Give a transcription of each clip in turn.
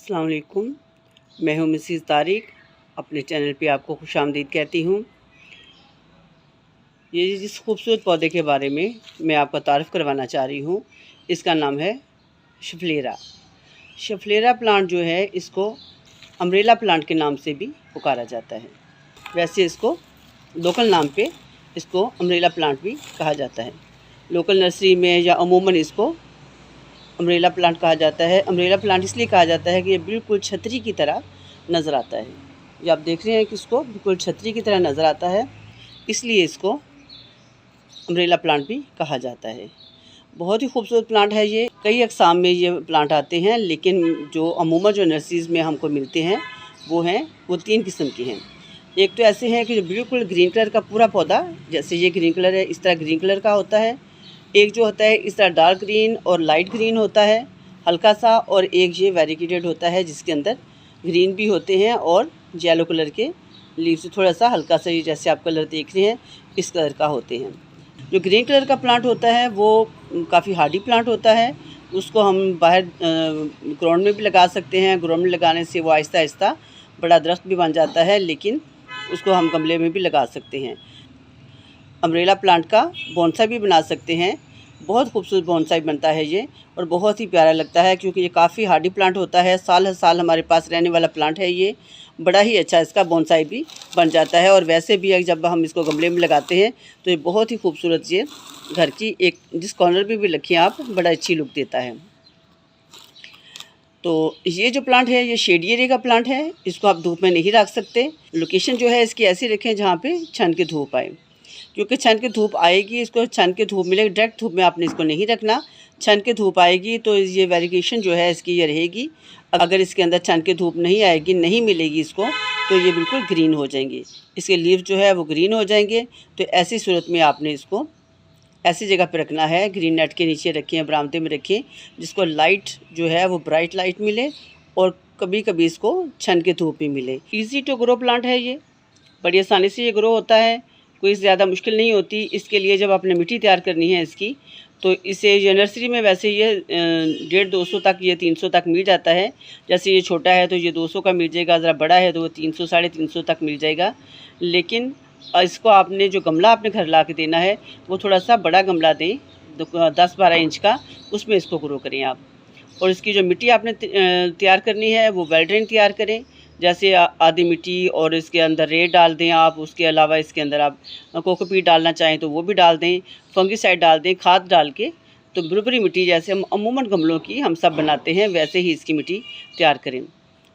अस्सलाम वालेकुम। मैं हूँ मिसिज़ तारिक। अपने चैनल पे आपको खुशामदीद कहती हूँ। ये जिस खूबसूरत पौधे के बारे में मैं आपको तारीफ़ करवाना चाह रही हूँ, इसका नाम है शफलेरा। शफलेरा प्लांट जो है, इसको अम्ब्रेला प्लांट के नाम से भी पुकारा जाता है। वैसे इसको लोकल नाम पे इसको अम्ब्रेला प्लांट भी कहा जाता है। लोकल नर्सरी में या अमूमन इसको अम्ब्रेला प्लांट कहा जाता है। अम्ब्रेला प्लांट इसलिए कहा जाता है कि ये बिल्कुल छतरी की तरह नज़र आता है। ये आप देख रहे हैं कि इसको बिल्कुल छतरी की तरह नज़र आता है, इसलिए इसको अम्ब्रेला प्लांट भी कहा जाता है। बहुत ही खूबसूरत प्लांट है ये। कई अक़साम में ये प्लांट आते हैं, लेकिन जो अमूमन जो नर्सरीज़ में हमको मिलते हैं वो 3 किस्म के हैं। एक तो ऐसे हैं कि जो बिल्कुल ग्रीन कलर का पूरा पौधा, जैसे ये ग्रीन कलर है, इस तरह ग्रीन कलर का होता है। एक जो होता है इस तरह डार्क ग्रीन और लाइट ग्रीन होता है हल्का सा, और एक ये वेरीगेटेड होता है जिसके अंदर ग्रीन भी होते हैं और येलो कलर के लीव्स थोड़ा सा हल्का सा, ये जैसे आप कलर देख रहे हैं इस कलर का होते हैं। जो ग्रीन कलर का प्लांट होता है वो काफ़ी हार्डी प्लांट होता है। उसको हम बाहर ग्राउंड में भी लगा सकते हैं। ग्राउंड में लगाने से वो आहिस्ता आहिस्ता बड़ा दरख्त भी बन जाता है, लेकिन उसको हम गमले में भी लगा सकते हैं। अम्ब्रेला प्लांट का बोनसाई भी बना सकते हैं। बहुत खूबसूरत बोनसाई बनता है ये, और बहुत ही प्यारा लगता है क्योंकि ये काफ़ी हार्डी प्लांट होता है। साल हर साल हमारे पास रहने वाला प्लांट है ये। बड़ा ही अच्छा इसका बोनसाई भी बन जाता है, और वैसे भी जब हम इसको गमले में लगाते हैं तो ये बहुत ही खूबसूरत, ये घर की एक जिस कॉर्नर पे भी रखें आप, बड़ा अच्छी लुक देता है। तो ये जो प्लांट है ये शेडी एरिया का प्लांट है। इसको आप धूप में नहीं रख सकते। लोकेशन जो है इसकी ऐसी रखें जहाँ पे छन के धूप आए, क्योंकि छन के धूप आएगी, इसको छन के धूप मिलेगी। डायरेक्ट धूप में आपने इसको नहीं रखना। छन के धूप आएगी तो ये वेरिगेशन जो है इसकी ये रहेगी। अगर इसके अंदर छन के धूप नहीं आएगी, नहीं मिलेगी इसको, तो ये बिल्कुल ग्रीन हो जाएंगे। इसके लीव जो है वो ग्रीन हो जाएंगे। तो ऐसी सूरत में आपने इसको ऐसी जगह पर रखना है, ग्रीन नेट के नीचे रखें, बरामदे में रखें, जिसको लाइट जो है वो ब्राइट लाइट मिले, और कभी कभी इसको छन के धूप भी मिले। ईजी टू ग्रो प्लांट है ये, बड़ी आसानी से ये ग्रो होता है, कोई ज़्यादा मुश्किल नहीं होती। इसके लिए जब आपने मिट्टी तैयार करनी है इसकी, तो इसे ये नर्सरी में वैसे ये 150-200 तक, ये 300 तक मिल जाता है। जैसे ये छोटा है तो ये 200 का मिल जाएगा, ज़रा बड़ा है तो वो 300-350 तक मिल जाएगा। लेकिन इसको आपने जो गमला आपने घर ला के देना है वो थोड़ा सा बड़ा गमला दें, 10-12 इंच का, उसमें इसको ग्रो करें आप। और इसकी जो मिट्टी आपने तैयार करनी है वो वेल ड्रेन तैयार करें, जैसे आधी मिट्टी, और इसके अंदर रेत डाल दें आप। उसके अलावा इसके अंदर आप कोकोपीट डालना चाहें तो वो भी डाल दें, फंगिसाइड डाल दें, खाद डाल के। तो बुरबुरी मिट्टी जैसे हम अमूमन गमलों की हम सब बनाते हैं, वैसे ही इसकी मिट्टी तैयार करें।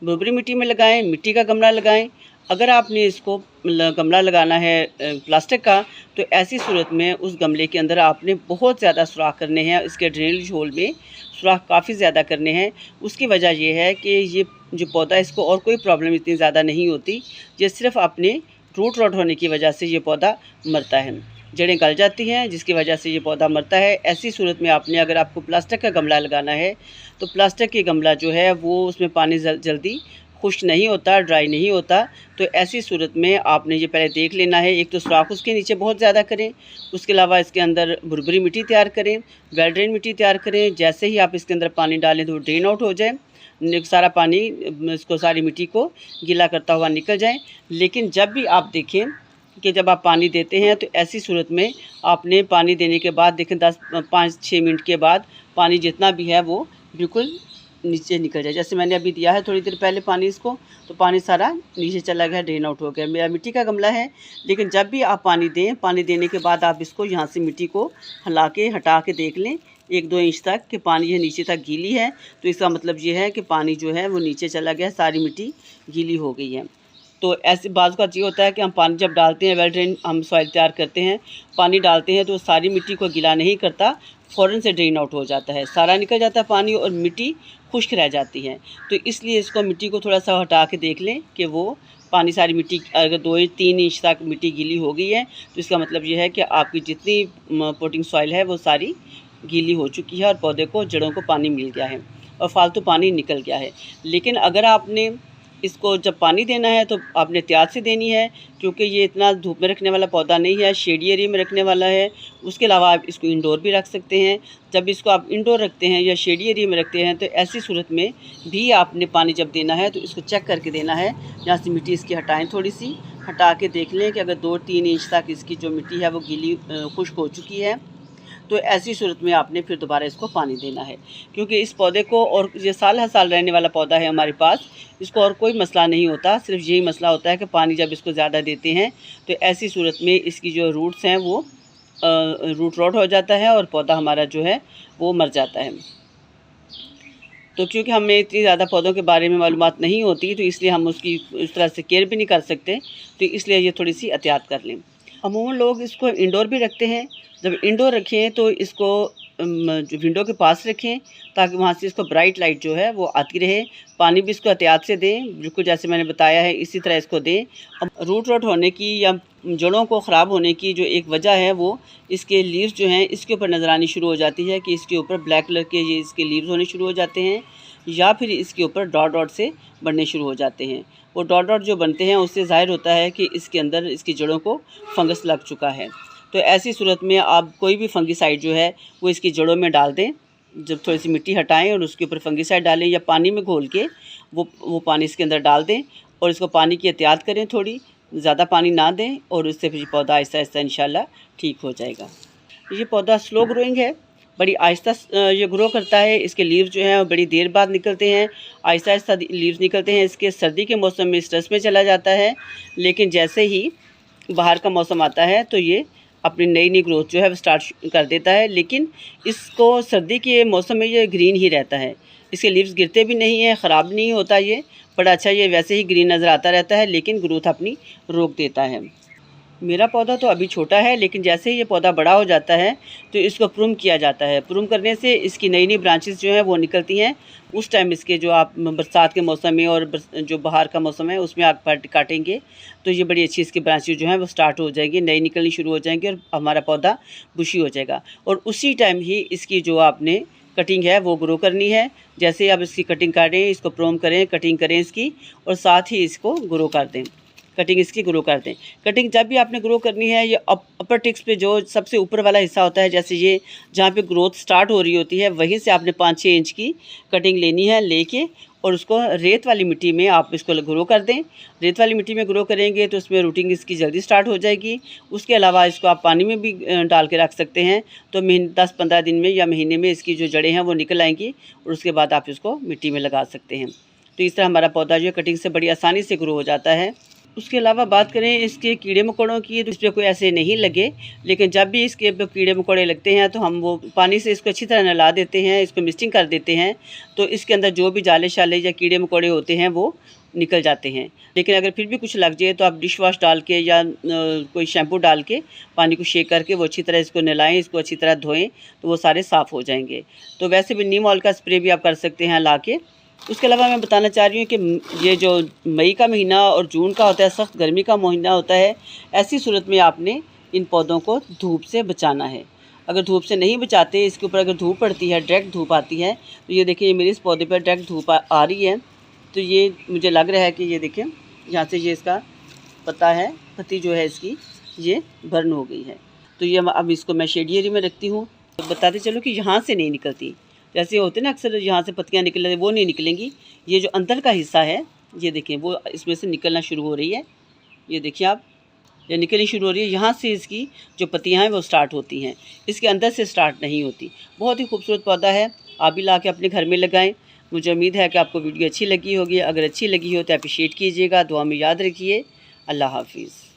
बुरबुरी मिट्टी में लगाएं, मिट्टी का गमला लगाएं। अगर आपने इसको गमला लगाना है प्लास्टिक का, तो ऐसी सूरत में उस गमले के अंदर आपने बहुत ज़्यादा सुराख करने हैं। इसके ड्रेनेज होल में सुराख काफ़ी ज़्यादा करने हैं। उसकी वजह यह है कि ये जो पौधा, इसको और कोई प्रॉब्लम इतनी ज़्यादा नहीं होती, ये सिर्फ अपने रूट रॉट होने की वजह से ये पौधा मरता है, जड़ें गल जाती हैं, जिसकी वजह से ये पौधा मरता है। ऐसी सूरत में आपने, अगर आपको प्लास्टिक का गमला लगाना है, तो प्लास्टिक के गमला जो है वो उसमें पानी जल्दी खुश्क नहीं होता, ड्राई नहीं होता। तो ऐसी सूरत में आपने ये पहले देख लेना है, एक तो सुराख उसके नीचे बहुत ज़्यादा करें, उसके अलावा इसके अंदर बुरबुरी मिट्टी तैयार करें, वेल ड्रेन मिट्टी तैयार करें। जैसे ही आप इसके अंदर पानी डालें तो ड्रेन आउट हो जाए, सारा पानी इसको, सारी मिट्टी को गीला करता हुआ निकल जाए। लेकिन जब भी आप देखें कि जब आप पानी देते हैं, तो ऐसी सूरत में आपने पानी देने के बाद देखें 5-6 मिनट के बाद पानी जितना भी है वो बिल्कुल नीचे निकल जाए। जैसे मैंने अभी दिया है थोड़ी देर पहले पानी इसको, तो पानी सारा नीचे चला गया, ड्रेन आउट हो गया। मेरा मिट्टी का गमला है, लेकिन जब भी आप पानी दें, पानी देने के बाद आप इसको यहाँ से मिट्टी को हिला के हटा के देख लें 1-2 इंच तक कि पानी ये नीचे तक गीली है, तो इसका मतलब ये है कि पानी जो है वो नीचे चला गया, सारी मिट्टी गीली हो गई है। तो ऐसे बाज़ का ये होता है कि हम पानी जब डालते हैं, वेल ड्रेन हम सॉइल तैयार करते हैं, पानी डालते हैं तो सारी मिट्टी को गीला नहीं करता, फ़ौरन से ड्रेन आउट हो जाता है, सारा निकल जाता है पानी, और मिट्टी खुश्क रह जाती है। तो इसलिए इसको मिट्टी को थोड़ा सा हटा के देख लें कि वो पानी, सारी मिट्टी अगर 2-3 इंच तक मिट्टी गीली हो गई है, तो इसका मतलब ये है कि आपकी जितनी पोटिंग सॉइल है वो सारी गीली हो चुकी है, और पौधे को, जड़ों को पानी मिल गया है और फालतू पानी निकल गया है। लेकिन अगर आपने इसको जब पानी देना है तो आपने एहतियात से देनी है, क्योंकि ये इतना धूप में रखने वाला पौधा नहीं है, शेडी एरिया में रखने वाला है। उसके अलावा आप इसको इंडोर भी रख सकते हैं। जब इसको आप इंडोर रखते हैं या शेडी एरिया में रखते हैं तो ऐसी सूरत में भी आपने पानी जब देना है तो इसको चेक करके देना है। यहाँ से मिट्टी इसकी हटाएँ, थोड़ी सी हटा के देख लें कि अगर 2-3 इंच तक इसकी जो मिट्टी है वो गीली खुश्क हो चुकी है, तो ऐसी सूरत में आपने फिर दोबारा इसको पानी देना है। क्योंकि इस पौधे को, और ये साल हर साल रहने वाला पौधा है हमारे पास, इसको और कोई मसला नहीं होता, सिर्फ यही मसला होता है कि पानी जब इसको ज़्यादा देते हैं तो ऐसी सूरत में इसकी जो रूट्स हैं वो रूट रॉट हो जाता है और पौधा हमारा जो है वो मर जाता है। तो क्योंकि हमें इतनी ज़्यादा पौधों के बारे में मालूमात नहीं होती, तो इसलिए हम उसकी इस तरह से केयर भी नहीं कर सकते, तो इसलिए ये थोड़ी सी एहतियात कर लें। अमूमन लोग इसको इंडोर भी रखते हैं। जब इंडोर रखें तो इसको जो विंडो के पास रखें, ताकि वहाँ से इसको ब्राइट लाइट जो है वो आती रहे। पानी भी इसको एहतियात से दें, बिल्कुल जैसे मैंने बताया है इसी तरह इसको दें। अब रूट रॉट होने की या जड़ों को ख़राब होने की जो एक वजह है वो इसके लीव्स जो हैं इसके ऊपर नज़र आनी शुरू हो जाती है कि इसके ऊपर ब्लैक कलर के ये इसके लीव्स होने शुरू हो जाते हैं, या फिर इसके ऊपर डॉट डॉट से बनने शुरू हो जाते हैं। वो डॉट डॉट जो बनते हैं उससे ज़ाहिर होता है कि इसके अंदर इसकी जड़ों को फंगस लग चुका है। तो ऐसी सूरत में आप कोई भी फंगिसाइड जो है वो इसकी जड़ों में डाल दें। जब थोड़ी सी मिट्टी हटाएं और उसके ऊपर फंगिसाइड डालें, या पानी में घोल के वो पानी इसके अंदर डाल दें और इसको पानी की एहतियात करें, थोड़ी ज़्यादा पानी ना दें, और उससे फिर पौधा आहिस्ता आहिस्ता इंशाल्लाह ठीक हो जाएगा। ये पौधा स्लो ग्रोइंग है, बड़ी आहिस्ता ये ग्रो करता है। इसके लीव्स जो हैं वो बड़ी देर बाद निकलते हैं, आहिस्ता आहिस्ता लीव्स निकलते हैं। इसके सर्दी के मौसम में स्ट्रेस में चला जाता है, लेकिन जैसे ही बाहर का मौसम आता है तो ये अपनी नई नई ग्रोथ जो है वो स्टार्ट कर देता है। लेकिन इसको सर्दी के मौसम में ये ग्रीन ही रहता है, इसके लीव्स गिरते भी नहीं हैं, ख़राब नहीं होता ये, बड़ा अच्छा ये वैसे ही ग्रीन नज़र आता रहता है, लेकिन ग्रोथ अपनी रोक देता है। मेरा पौधा तो अभी छोटा है, लेकिन जैसे ही ये पौधा बड़ा हो जाता है तो इसको प्रूम किया जाता है। प्रूम करने से इसकी नई नई ब्रांचेस जो हैं वो निकलती हैं। उस टाइम इसके जो आप बरसात के मौसम में और जो बाहर का मौसम है उसमें आप काटेंगे तो ये बड़ी अच्छी इसकी ब्रांचेस जो हैं वो स्टार्ट हो जाएंगी, नई निकलनी शुरू हो जाएंगी और हमारा पौधा बुशी हो जाएगा। और उसी टाइम ही इसकी जो आपने कटिंग है वो ग्रो करनी है। जैसे ही आप इसकी कटिंग काटें, इसको प्रोम करें, कटिंग करें इसकी, और साथ ही इसको ग्रो कर दें, कटिंग इसकी ग्रो कर दें। कटिंग जब भी आपने ग्रो करनी है, ये अपर टिक्स पे जो सबसे ऊपर वाला हिस्सा होता है, जैसे ये जहाँ पे ग्रोथ स्टार्ट हो रही होती है वहीं से आपने 5-6 इंच की कटिंग लेनी है, लेके और उसको रेत वाली मिट्टी में आप इसको ग्रो कर दें। रेत वाली मिट्टी में ग्रो करेंगे तो उसमें रूटिंग इसकी जल्दी स्टार्ट हो जाएगी। उसके अलावा इसको आप पानी में भी डाल के रख सकते हैं, तो 10-15 दिन में या महीने में इसकी जो जड़ें हैं वो निकल आएंगी, और उसके बाद आप इसको मिट्टी में लगा सकते हैं। तो इस तरह हमारा पौधा जो है कटिंग से बड़ी आसानी से ग्रो हो जाता है। उसके अलावा बात करें इसके कीड़े मकोड़ों की, तो इस पर कोई ऐसे नहीं लगे, लेकिन जब भी इसके कीड़े मकोड़े लगते हैं तो हम वो पानी से इसको अच्छी तरह नहला देते हैं, इसको मिस्टिंग कर देते हैं, तो इसके अंदर जो भी जाले शाले या कीड़े मकोड़े होते हैं वो निकल जाते हैं। लेकिन अगर फिर भी कुछ लग जाए तो आप डिश वॉश डाल के या कोई शैम्पू डाल के पानी को शेक करके वो अच्छी तरह इसको नहलाएं, इसको अच्छी तरह धोएं, तो वो सारे साफ़ हो जाएंगे। तो वैसे भी नीम ऑयल का स्प्रे भी आप कर सकते हैं ला के। उसके अलावा मैं बताना चाह रही हूँ कि ये जो मई का महीना और जून का होता है, सख्त गर्मी का महीना होता है, ऐसी सूरत में आपने इन पौधों को धूप से बचाना है। अगर धूप से नहीं बचाते, इसके ऊपर अगर धूप पड़ती है, डायरेक्ट धूप आती है, तो ये देखिए मेरे इस पौधे पर डायरेक्ट धूप आ रही है, तो ये मुझे लग रहा है कि ये देखें यहाँ से ये इसका पत्ता है, पत्ती जो है इसकी ये बर्न हो गई है। तो ये अब इसको मैं शेड एरिया में रखती हूँ। तो बताते चलो कि यहाँ से नहीं निकलती, जैसे होते ना अक्सर यहाँ से पत्तियाँ निकल रही, वो नहीं निकलेंगी। ये जो अंदर का हिस्सा है ये देखें वो इसमें से निकलना शुरू हो रही है, ये देखिए आप, ये निकलनी शुरू हो रही है। यहाँ से इसकी जो पत्तियाँ हैं वो स्टार्ट होती हैं, इसके अंदर से स्टार्ट नहीं होती। बहुत ही खूबसूरत पौधा है, आप भी ला के अपने घर में लगाएं। मुझे उम्मीद है कि आपको वीडियो अच्छी लगी होगी। अगर अच्छी लगी हो तो अप्रिशिएट कीजिएगा, दुआ में याद रखिए। अल्लाह हाफिज़।